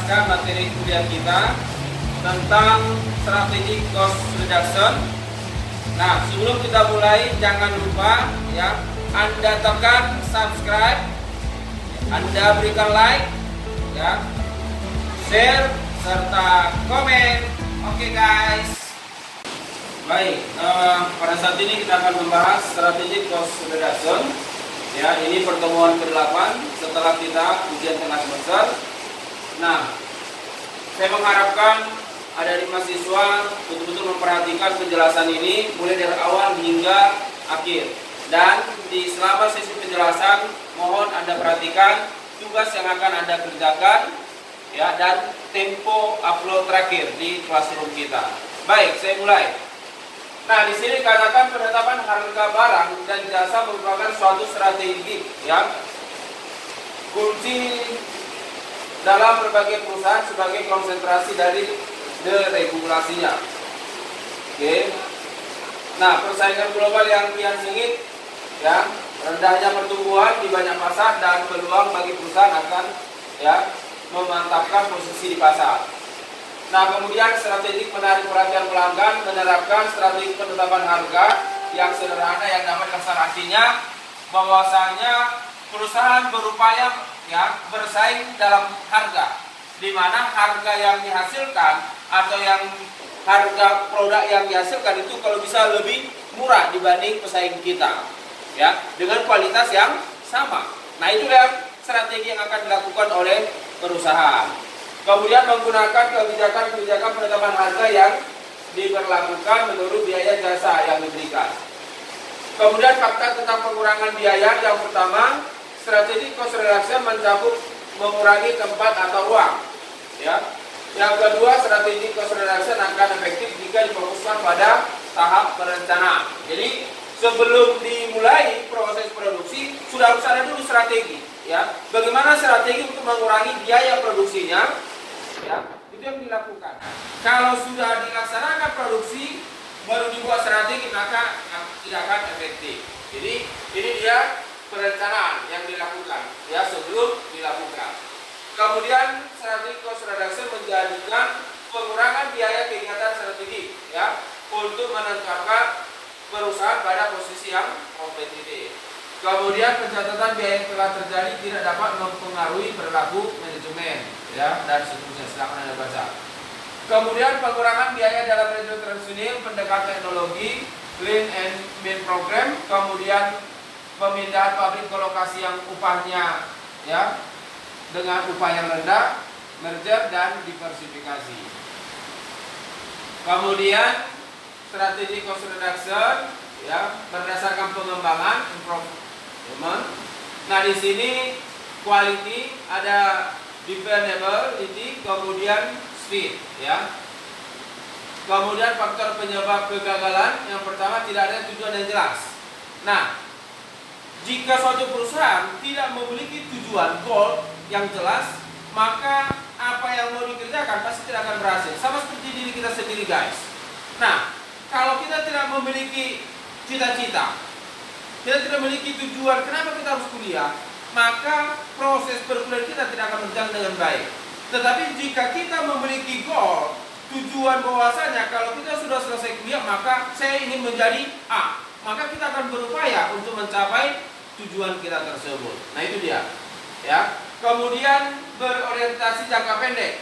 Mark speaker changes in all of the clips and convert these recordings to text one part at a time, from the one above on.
Speaker 1: menjelaskan materi kuliah kita tentang strategi cost reduction. Nah, sebelum kita mulai, jangan lupa ya, Anda tekan subscribe, Anda berikan like, ya, share, serta komen. Oke guys. Baik, pada saat ini kita akan membahas strategi cost reduction. Ya, ini pertemuan ke-8 setelah kita ujian tengah semester. Nah, saya mengharapkan ada 5 siswa betul-betul memperhatikan penjelasan ini mulai dari awal hingga akhir. Dan di selama sesi penjelasan, mohon Anda perhatikan tugas yang akan Anda kerjakan, ya, dan tempo upload terakhir di classroom kita. Baik, saya mulai. Nah, di sini katakan penetapan harga barang dan jasa merupakan suatu strategi yang kunci dalam berbagai perusahaan sebagai konsentrasi dari deregulasinya. Oke. Nah, persaingan global yang kian sengit, ya, rendahnya pertumbuhan di banyak pasar dan peluang bagi perusahaan akan, ya, memantapkan posisi di pasar. Nah, kemudian strategi menarik perhatian pelanggan, menerapkan strategi penetapan harga yang sederhana yang dapat kasar, artinya bahwasanya perusahaan berupaya, ya, bersaing dalam harga, di mana harga yang dihasilkan atau yang harga produk yang dihasilkan itu kalau bisa lebih murah dibanding pesaing kita, ya, dengan kualitas yang sama. Nah, itu yang strategi yang akan dilakukan oleh perusahaan. Kemudian menggunakan kebijakan-kebijakan penetapan harga yang diberlakukan menurut biaya jasa yang diberikan. Kemudian fakta tentang pengurangan biaya. Yang pertama, strategi cost reduction mencakup mengurangi tempat atau ruang. Ya. Yang kedua, strategi cost reduction akan efektif jika difokuskan pada tahap perencanaan. Jadi sebelum dimulai proses produksi sudah harus ada dulu strategi. Ya, bagaimana strategi untuk mengurangi biaya produksinya, ya, itu yang dilakukan. Kalau sudah dilaksanakan produksi baru dibuat strategi, maka tidak akan efektif. Jadi ini dia perencanaan yang dilakukan, ya, sebelum dilakukan. Kemudian strategi cost reduction menjadikan pengurangan biaya kegiatan strategi, ya, untuk menetapkan perusahaan pada posisi yang kompetitif. Kemudian pencatatan biaya yang telah terjadi tidak dapat mempengaruhi perilaku manajemen, ya, dan seterusnya. Silakan Anda baca. Kemudian pengurangan biaya dalam manajemen tradisional, pendekatan teknologi, lean and mean program, kemudian pemindahan pabrik ke lokasi yang upahnya, ya, dengan upah yang rendah, merger dan diversifikasi. Kemudian strategi cost reduction, ya, berdasarkan pengembangan improvement. Nah, di sini quality, ada dependability, kemudian speed, ya. Kemudian faktor penyebab kegagalan, yang pertama tidak ada tujuan yang jelas. Nah, jika suatu perusahaan tidak memiliki tujuan goal yang jelas, maka apa yang mau dikerjakan pasti tidak akan berhasil. Sama seperti diri kita sendiri, guys. Nah, kalau kita tidak memiliki cita-cita, kita tidak memiliki tujuan kenapa kita harus kuliah, maka proses perkuliahan kita tidak akan berjalan dengan baik. Tetapi jika kita memiliki goal, tujuan bahwasanya kalau kita sudah selesai kuliah maka saya ingin menjadi A, maka kita akan berupaya untuk mencapai tujuan kita tersebut. Nah, itu dia, ya. Kemudian berorientasi jangka pendek.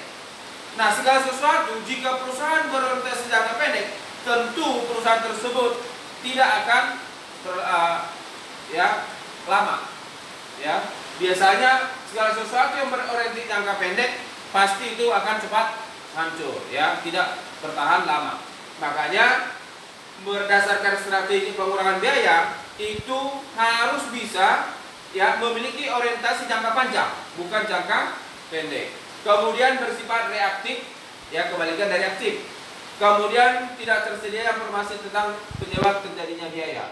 Speaker 1: Nah, segala sesuatu jika perusahaan berorientasi jangka pendek, tentu perusahaan tersebut tidak akan ya, lama, ya. Biasanya segala sesuatu yang berorientasi jangka pendek pasti itu akan cepat hancur, ya, tidak bertahan lama. Makanya berdasarkan strategi pengurangan biaya itu harus bisa, ya, memiliki orientasi jangka panjang, bukan jangka pendek. Kemudian bersifat reaktif, ya, kebalikan dari aktif. Kemudian tidak tersedia informasi tentang penyebab terjadinya biaya.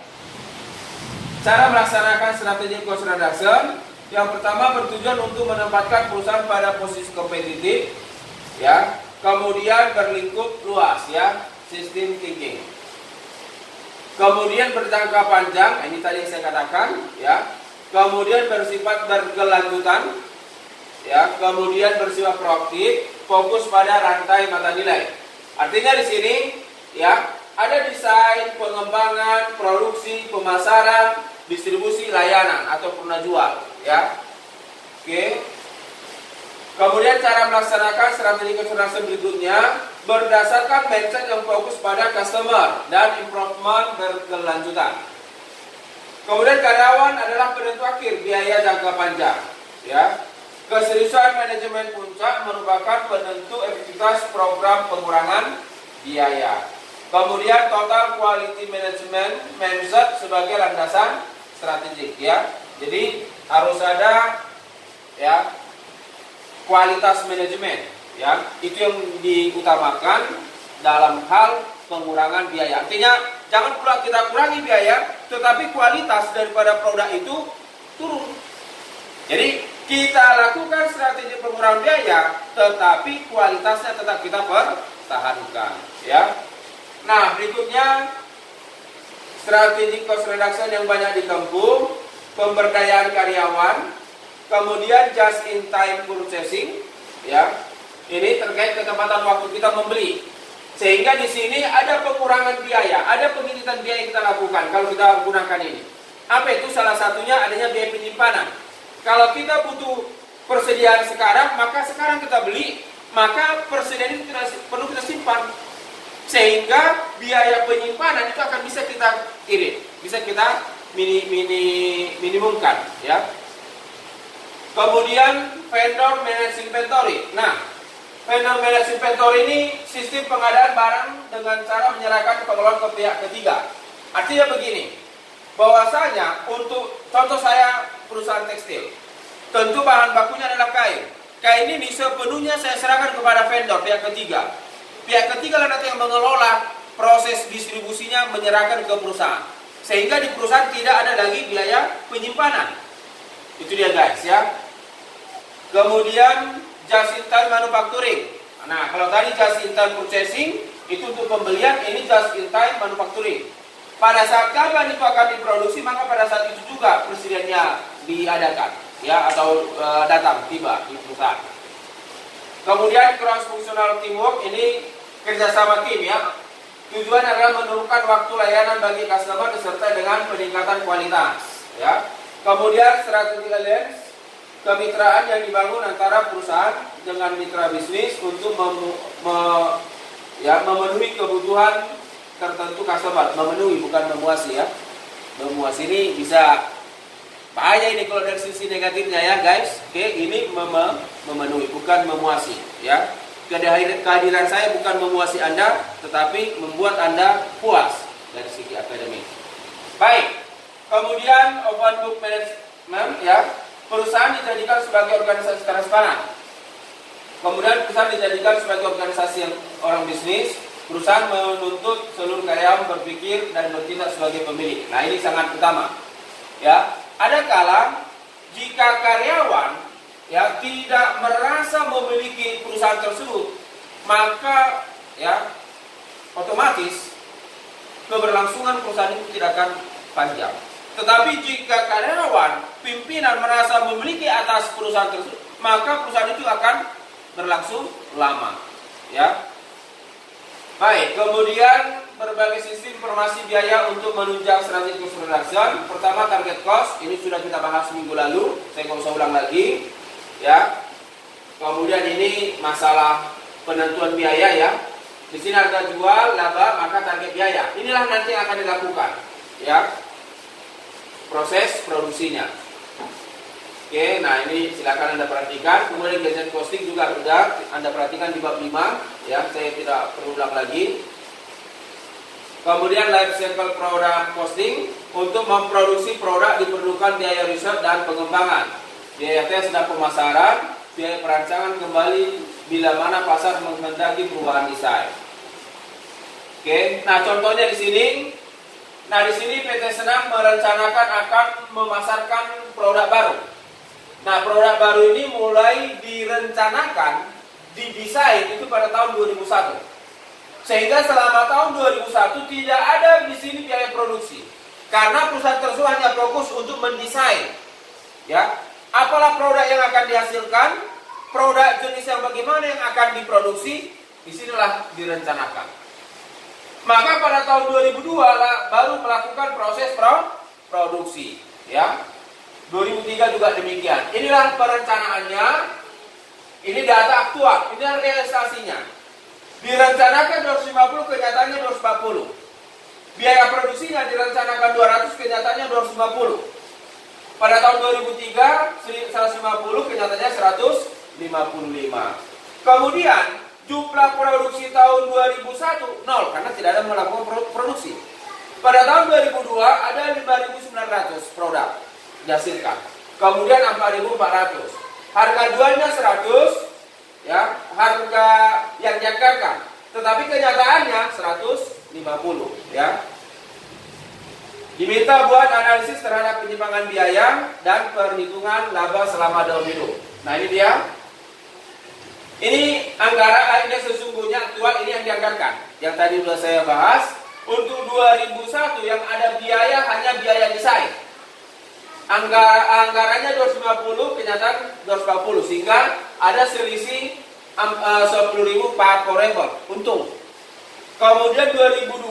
Speaker 1: Cara melaksanakan strategi cost reduction, yang pertama bertujuan untuk menempatkan perusahaan pada posisi kompetitif, ya. Kemudian berlingkup luas, ya, system thinking. Kemudian berjangka panjang, ini tadi yang saya katakan, ya. Kemudian bersifat berkelanjutan, ya, kemudian bersifat proaktif, fokus pada rantai mata nilai. Artinya di sini, ya, ada desain, pengembangan, produksi, pemasaran, distribusi, layanan atau purna jual, ya. Oke. Kemudian cara melaksanakan strategi kesuksesan berikutnya berdasarkan mindset yang fokus pada customer dan improvement berkelanjutan. Kemudian karyawan adalah penentu akhir biaya jangka panjang, ya. Keseriusan manajemen puncak merupakan penentu efektivitas program pengurangan biaya. Kemudian total quality management mindset sebagai landasan strategik, ya. Jadi harus ada, ya, kualitas manajemen, ya. Itu yang diutamakan dalam hal pengurangan biaya. Artinya jangan pula kita kurangi biaya, tetapi kualitas daripada produk itu turun. Jadi kita lakukan strategi pengurangan biaya, tetapi kualitasnya tetap kita pertahankan, ya. Nah, berikutnya strategi cost reduction yang banyak ditempuh, pemberdayaan karyawan, kemudian just in time purchasing, ya. Ini terkait ketepatan waktu kita membeli. Sehingga di sini ada pengurangan biaya, ada pengiritan biaya yang kita lakukan kalau kita gunakan ini. Apa itu? Salah satunya adanya biaya penyimpanan. Kalau kita butuh persediaan sekarang, maka sekarang kita beli, maka persediaan itu perlu kita simpan. Sehingga biaya penyimpanan itu akan bisa kita irit, bisa kita minimumkan, ya. Kemudian vendor manage inventory. Nah, vendor manage inventory ini sistem pengadaan barang dengan cara menyerahkan pengelolaan ke pihak ketiga. Artinya begini, bahwasanya untuk contoh saya perusahaan tekstil, tentu bahan bakunya adalah kain. Kain ini sepenuhnya saya serahkan kepada vendor pihak ketiga. Pihak ketiga lah nanti yang mengelola proses distribusinya, menyerahkan ke perusahaan. Sehingga di perusahaan tidak ada lagi biaya penyimpanan. Itu dia guys, ya. Kemudian just in time manufacturing. Nah, kalau tadi just in time purchasing itu untuk pembelian, ini just in time manufacturing. Pada saat kapan itu akan diproduksi, maka pada saat itu juga persediaannya diadakan, ya, atau datang tiba di perusahaan. Kemudian cross functional teamwork, ini kerjasama tim, ya. Tujuan adalah menurunkan waktu layanan bagi customer disertai dengan peningkatan kualitas, ya. Kemudian strategi alliance, kemitraan yang dibangun antara perusahaan dengan mitra bisnis untuk memenuhi kebutuhan tertentu customer. Memenuhi, bukan memuasi, ya. Memuasi ini bisa bahaya ini kalau dari sisi negatifnya, ya guys. Oke, ini memenuhi, bukan memuasi, ya. Kehadiran saya bukan memuasi Anda, tetapi membuat Anda puas dari segi akademik. Baik. Kemudian open book management, ya. Perusahaan dijadikan sebagai organisasi transparan. Kemudian perusahaan dijadikan sebagai organisasi yang orang bisnis. Perusahaan menuntut seluruh karyawan berpikir dan bertindak sebagai pemilik. Nah, ini sangat utama, ya. Ada kala jika karyawan, ya, tidak merasa memiliki perusahaan tersebut, maka, ya, otomatis keberlangsungan perusahaan itu tidak akan panjang. Tetapi jika karyawan, pimpinan merasa memiliki atas perusahaan tersebut, maka perusahaan itu akan berlangsung lama, ya. Baik, kemudian berbagai sistem informasi biaya untuk menunjang strategi cost reduction. Pertama, target cost, ini sudah kita bahas minggu lalu, saya nggak usah ulang lagi, ya. Kemudian ini masalah penentuan biaya, ya. Di sini harga jual, laba, maka target biaya. Inilah nanti yang akan dilakukan, ya, proses produksinya. Oke, nah ini silakan Anda perhatikan. Kemudian gadget costing juga sudah Anda perhatikan di bab 5, ya, saya tidak perlu ulang lagi. Kemudian life cycle product costing, untuk memproduksi produk diperlukan biaya riset dan pengembangan, biaya tes dan pemasaran, biaya perancangan kembali bila mana pasar menghendaki perubahan desain. Oke, nah contohnya di sini. Nah, di sini PT Senam merencanakan akan memasarkan produk baru. Nah, produk baru ini mulai direncanakan, didesain itu pada tahun 2001. Sehingga selama tahun 2001 tidak ada di sini biaya produksi. Karena perusahaan tersebut hanya fokus untuk mendesain, ya, apalah produk yang akan dihasilkan, produk jenis yang bagaimana yang akan diproduksi, disinilah direncanakan. Maka pada tahun 2002 baru melakukan proses produksi, ya. 2003 juga demikian. Inilah perencanaannya. Ini data aktual, ini realisasinya. Direncanakan 250, kenyataannya 240. Biaya produksinya direncanakan 200, kenyataannya 250. Pada tahun 2003 150, kenyataannya 155. Kemudian jumlah produksi tahun 2001 nol karena tidak ada melakukan produksi. Pada tahun 2002 ada 5.900 produk dihasilkan. Kemudian 4.400. Harga jualnya 100, ya, harga yang dianggarkan. Tetapi kenyataannya 150, ya. Diminta buat analisis terhadap penyimpangan biaya dan perhitungan laba selama dalam hidup. Nah, ini dia. Ini anggaran, ini sesungguhnya aktual, ini yang dianggarkan. Yang tadi sudah saya bahas. Untuk 2001 yang ada biaya hanya biaya desain. Anggarannya 250, kenyataan 240, sehingga ada selisih 10.000 favorable, untung. Kemudian 2002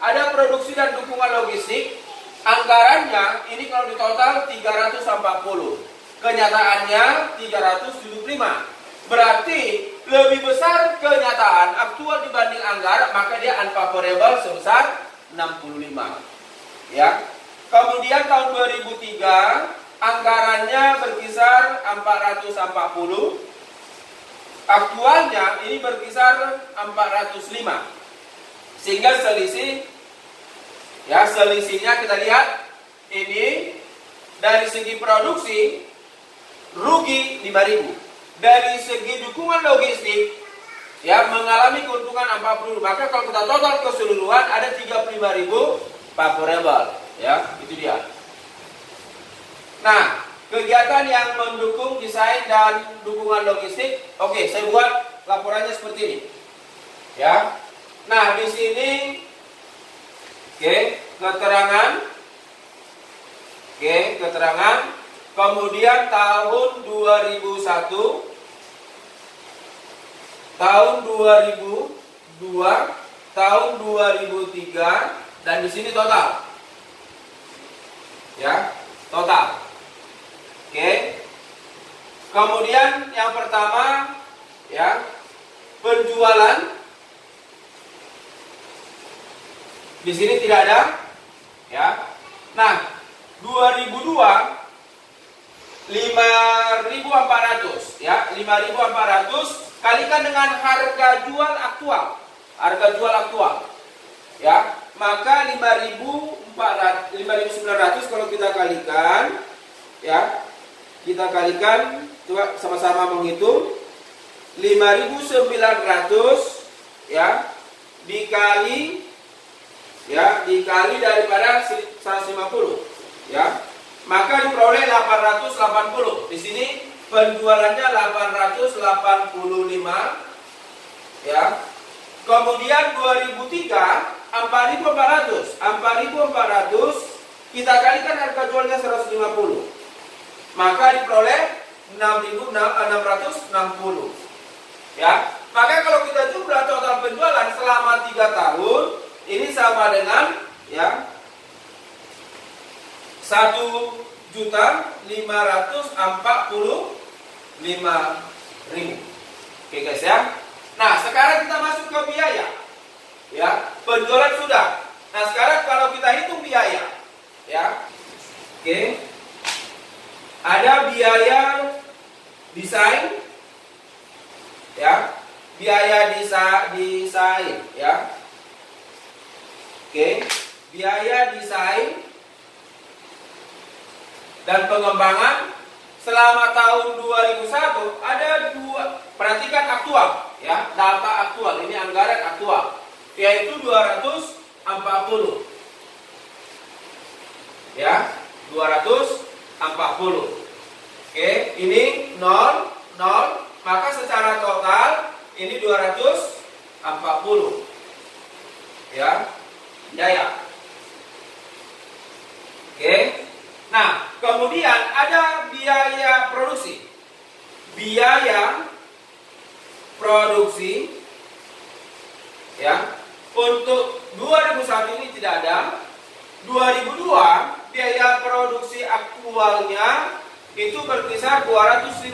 Speaker 1: ada produksi dan dukungan logistik. Anggarannya ini kalau di total 340, kenyataannya 375. Berarti lebih besar kenyataan aktual dibanding anggaran, maka dia unfavorable sebesar 65, ya. Kemudian tahun 2003 anggarannya berkisar 440, aktualnya ini berkisar 405, sehingga selisih, ya, selisihnya kita lihat ini dari segi produksi rugi 5.000. Dari segi dukungan logistik, ya, mengalami keuntungan 40. Maka kalau kita total keseluruhan ada 35.000 favorable, ya, itu dia. Nah, kegiatan yang mendukung desain dan dukungan logistik, oke, saya buat laporannya seperti ini, ya. Nah, di sini, keterangan, kemudian tahun 2001, tahun 2002, tahun 2003, dan di sini total, ya, total. Kemudian yang pertama, ya, penjualan. Di sini tidak ada, ya. Nah, 2002 5.400, ya, 5.400 kalikan dengan harga jual aktual. Harga jual aktual, ya. Maka 5.900 kalau kita kalikan, ya. Kita kalikan, coba sama-sama menghitung. 5.900, ya, dikali, ya, dikali daripada 150, ya. Maka diperoleh 880. Di sini penjualannya 885, ya. Kemudian 2003 4.400. 4.400 kita kalikan harga jualnya 150. Maka diperoleh 6.660. Ya. Maka kalau kita jumlah total penjualan selama 3 tahun, ini sama dengan, ya, 1.545.000. Oke guys, ya. Nah, sekarang kita masuk ke biaya. Ya, penjualan sudah. Nah, sekarang kalau kita hitung biaya, ya. Oke. Ada biaya desain, ya. Biaya desain, ya. Oke. Biaya desain dan pengembangan selama tahun 2001 ada 2. Perhatikan aktual, ya, data aktual, ini anggaran aktual, yaitu 240, ya, 240. Oke, ini 0, maka secara total ini 240, ya, biaya. Oke. Nah, kemudian ada biaya produksi. biaya produksi ya. Untuk 2001 ini tidak ada. 2002 biaya produksi aktualnya itu berkisar 250.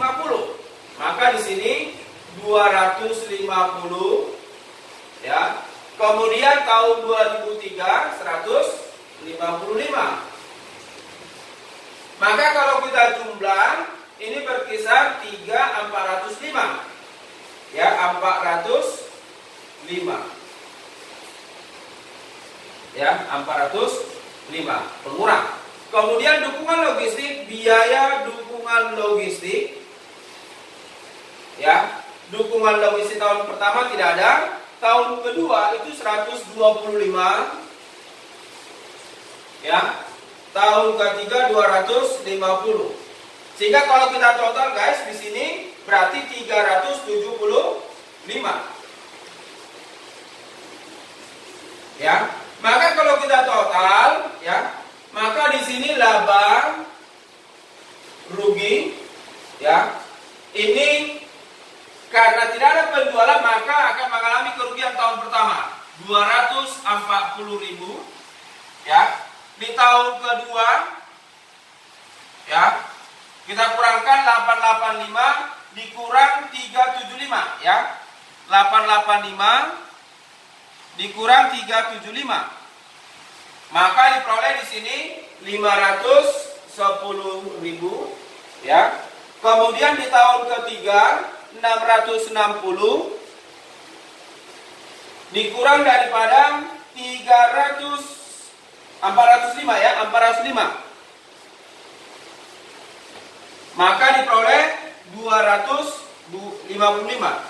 Speaker 1: Maka di sini 250 ya. Kemudian tahun 2003 155. Maka kalau kita jumlah ini berkisar 405. Ya, 405. Ya, 405 pengurang. Kemudian dukungan logistik, biaya dukungan logistik. Ya, dukungan logistik tahun pertama tidak ada. Tahun kedua itu 125. Ya. Tahun ketiga 250. Sehingga kalau kita total guys di sini berarti 375. Ya. Maka kalau kita total ya, maka di sini laba rugi ya. Ini karena tidak ada penjualan maka akan mengalami kerugian tahun pertama 240.000 ya. Di tahun kedua ya, kita kurangkan 885 dikurang 375 ya. 885 dikurang 375. Maka diperoleh di sini 510.000 ya. Kemudian di tahun ketiga 660 dikurang daripada 405 ya, 405. Maka diperoleh 255.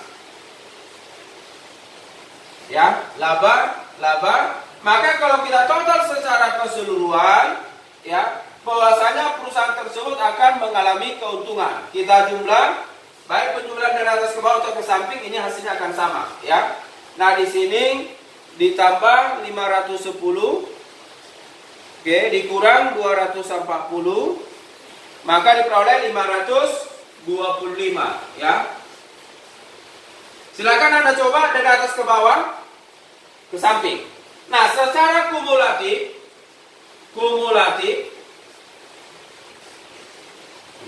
Speaker 1: Ya, laba. Maka kalau kita total secara keseluruhan ya, bahwasanya perusahaan tersebut akan mengalami keuntungan. Kita jumlah baik penjumlahan dari atas ke bawah atau ke samping, ini hasilnya akan sama ya. Nah, di sini ditambah 510 oke, dikurang 240 maka diperoleh 525 ya. Silakan Anda coba dari atas ke bawah ke samping. Nah, secara kumulatif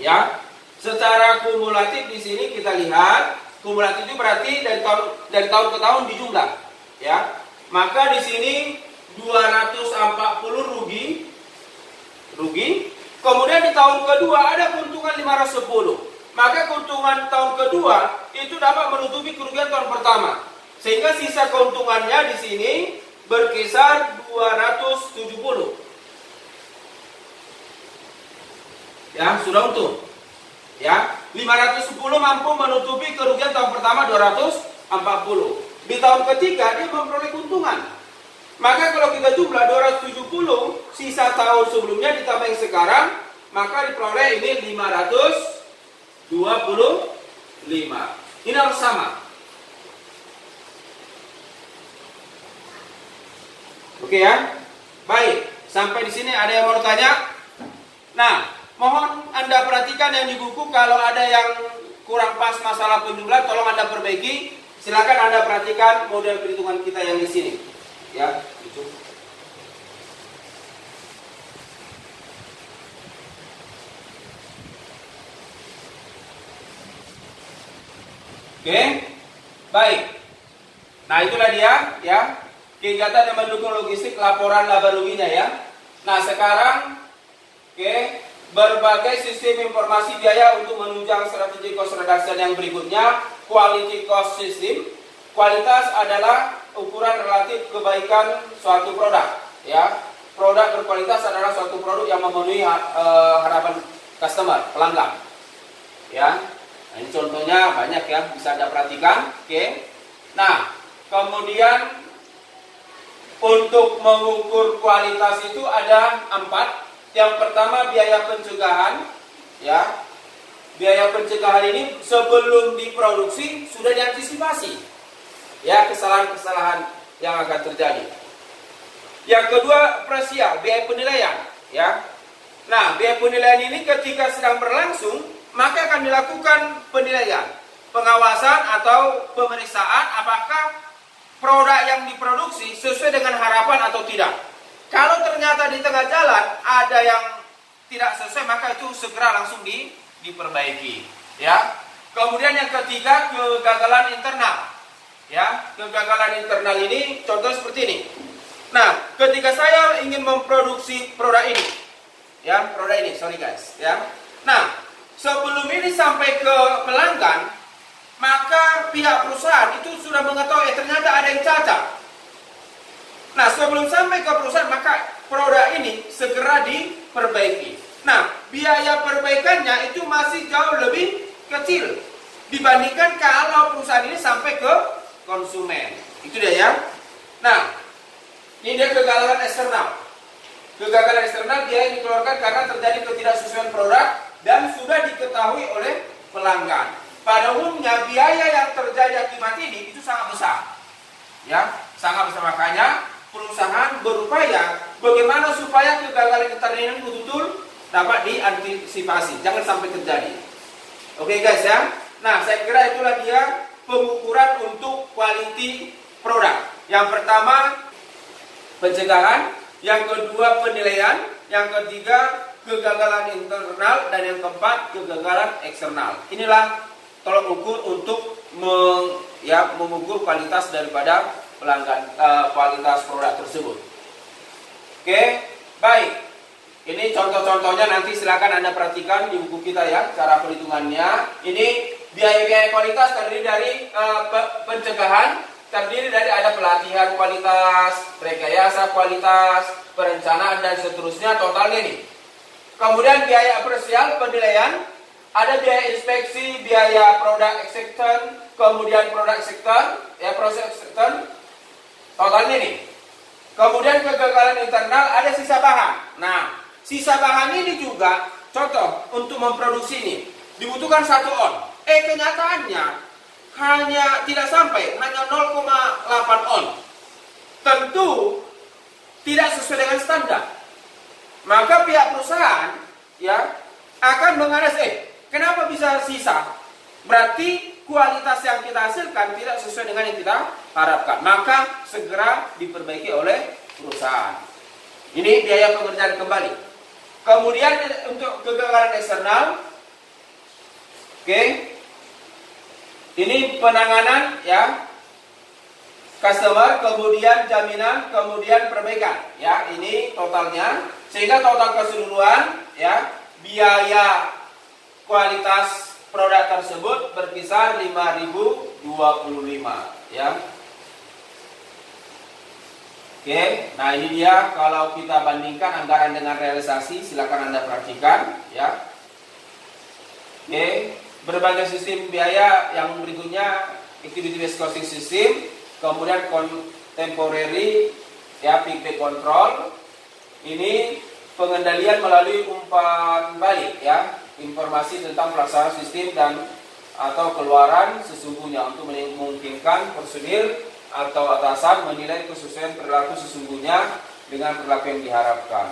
Speaker 1: ya. Secara kumulatif di sini kita lihat, kumulatif itu berarti dari tahun ke tahun dijumlah ya. Maka di sini 240 rugi. Kemudian di tahun kedua ada keuntungan 510. Maka keuntungan tahun kedua itu dapat menutupi kerugian tahun pertama. Sehingga sisa keuntungannya di sini berkisar 270. Ya, sudah untung. Ya, 510 mampu menutupi kerugian tahun pertama 240. Di tahun ketiga dia memperoleh keuntungan. Maka kalau kita jumlah 270, sisa tahun sebelumnya ditambah yang sekarang, maka diperoleh ini 525. Ini harus sama. Oke ya. Baik, sampai di sini ada yang mau tanya? Nah, mohon Anda perhatikan yang di buku, kalau ada yang kurang pas masalah penjumlahan tolong Anda perbaiki. Silakan Anda perhatikan model perhitungan kita yang di sini. Ya, itu. Oke, baik. Nah, itulah dia, ya, kegiatan yang mendukung logistik, laporan laba ruginya ya. Nah, sekarang, oke, berbagai sistem informasi biaya untuk menunjang strategi cost reduction yang berikutnya, quality cost system. Kualitas adalah ukuran relatif kebaikan suatu produk, ya. Produk berkualitas adalah suatu produk yang memenuhi harapan customer, pelanggan, ya. Nah, ini contohnya banyak ya, bisa Anda perhatikan. Oke. Nah, kemudian untuk mengukur kualitas itu ada 4. Yang pertama biaya pencegahan, ya. Biaya pencegahan ini sebelum diproduksi sudah diantisipasi. Ya, kesalahan-kesalahan yang akan terjadi. Yang kedua, presial, biaya penilaian, ya. Nah, biaya penilaian ini ketika sedang berlangsung maka akan dilakukan penilaian, pengawasan atau pemeriksaan apakah produk yang diproduksi sesuai dengan harapan atau tidak. Kalau ternyata di tengah jalan ada yang tidak sesuai, maka itu segera langsung diperbaiki. Ya. Kemudian yang ketiga, kegagalan internal. Ya, kegagalan internal ini contoh seperti ini. Nah, ketika saya ingin memproduksi produk ini, ya, produk ini, sorry guys, ya. Nah, sebelum ini sampai ke pelanggan, maka pihak perusahaan itu sudah mengetahui ternyata ada yang cacat. Nah, sebelum sampai ke perusahaan, maka produk ini segera diperbaiki. Nah, biaya perbaikannya itu masih jauh lebih kecil dibandingkan kalau perusahaan ini sampai ke konsumen. Itu dia ya. Nah, ini dia kegagalan eksternal. Kegagalan eksternal dia dikeluarkan karena terjadi ketidaksesuaian produk dan sudah diketahui oleh pelanggan. Pada umumnya biaya yang terjadi akibat ini itu sangat besar. Ya, sangat besar. Makanya perusahaan berupaya bagaimana supaya kegagalan internal ini betul-betul dapat diantisipasi, jangan sampai terjadi. Oke guys ya. Nah, saya kira itulah dia pengukuran untuk quality produk. Yang pertama pencegahan, yang kedua penilaian, yang ketiga kegagalan internal, dan yang keempat kegagalan eksternal. Inilah tolak ukur untuk mengukur kualitas daripada pelanggan, kualitas produk tersebut. Oke, baik. Ini contoh-contohnya nanti silakan Anda perhatikan di buku kita ya, cara perhitungannya. Ini biaya-biaya kualitas terdiri dari pencegahan, terdiri dari ada pelatihan kualitas, rekayasa kualitas, perencanaan dan seterusnya, totalnya ini. Kemudian biaya parsial penilaian, ada biaya inspeksi, biaya produk acceptance, kemudian produk acceptance, ya proses acceptance, totalnya ini. Kemudian kegagalan internal, ada sisa bahan. Nah, sisa bahan ini juga contoh untuk memproduksi ini dibutuhkan 1 on. Kenyataannya hanya tidak sampai, hanya 0,8 on. Tentu tidak sesuai dengan standar. Maka pihak perusahaan ya akan menganalisis, kenapa bisa sisa? Berarti kualitas yang kita hasilkan tidak sesuai dengan yang kita harapkan. Maka segera diperbaiki oleh perusahaan. Ini biaya pengerjaan kembali. Kemudian untuk kegagalan eksternal, oke, ini penanganan ya, customer, kemudian jaminan, kemudian perbaikan. Ya, ini totalnya. Sehingga total keseluruhan ya biaya kualitas produk tersebut berkisar 5.025 ya. Oke, nah ini dia kalau kita bandingkan anggaran dengan realisasi, silakan Anda perhatikan ya. Oke, berbagai sistem biaya yang berikutnya, activity based costing system, kemudian contemporary ya, pick control. Ini pengendalian melalui umpan balik ya, informasi tentang pelaksanaan sistem dan atau keluaran sesungguhnya untuk memungkinkan personil atau atasan menilai kesesuaian perilaku sesungguhnya dengan perilaku yang diharapkan.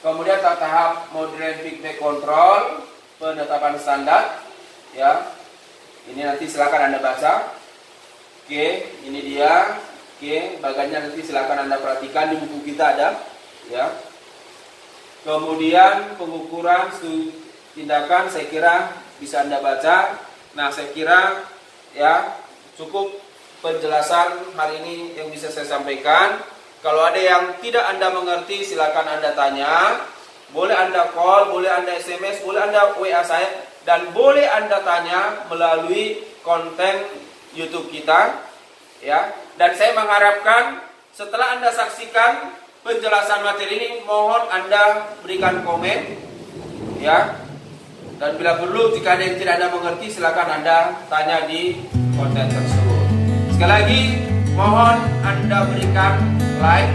Speaker 1: Kemudian tahap modern feedback control, penetapan standar ya. Ini nanti silakan Anda baca. Oke, ini dia. Oke, bagiannya nanti silakan Anda perhatikan di buku kita ada ya. Kemudian pengukuran tindakan saya kira bisa Anda baca. Nah, saya kira ya cukup penjelasan hari ini yang bisa saya sampaikan. Kalau ada yang tidak Anda mengerti, silakan Anda tanya. Boleh Anda call, boleh Anda SMS, boleh Anda WA saya, dan boleh Anda tanya melalui konten YouTube kita ya. Dan saya mengharapkan setelah Anda saksikan penjelasan materi ini, mohon Anda berikan komen ya. Dan bila perlu jika ada yang tidak Anda mengerti, silakan Anda tanya di konten tersebut. Sekali lagi mohon Anda berikan like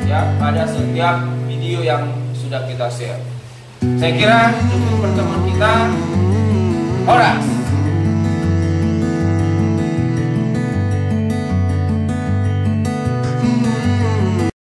Speaker 1: ya pada setiap video yang sudah kita share. Saya kira cukup pertemuan kita. Horas.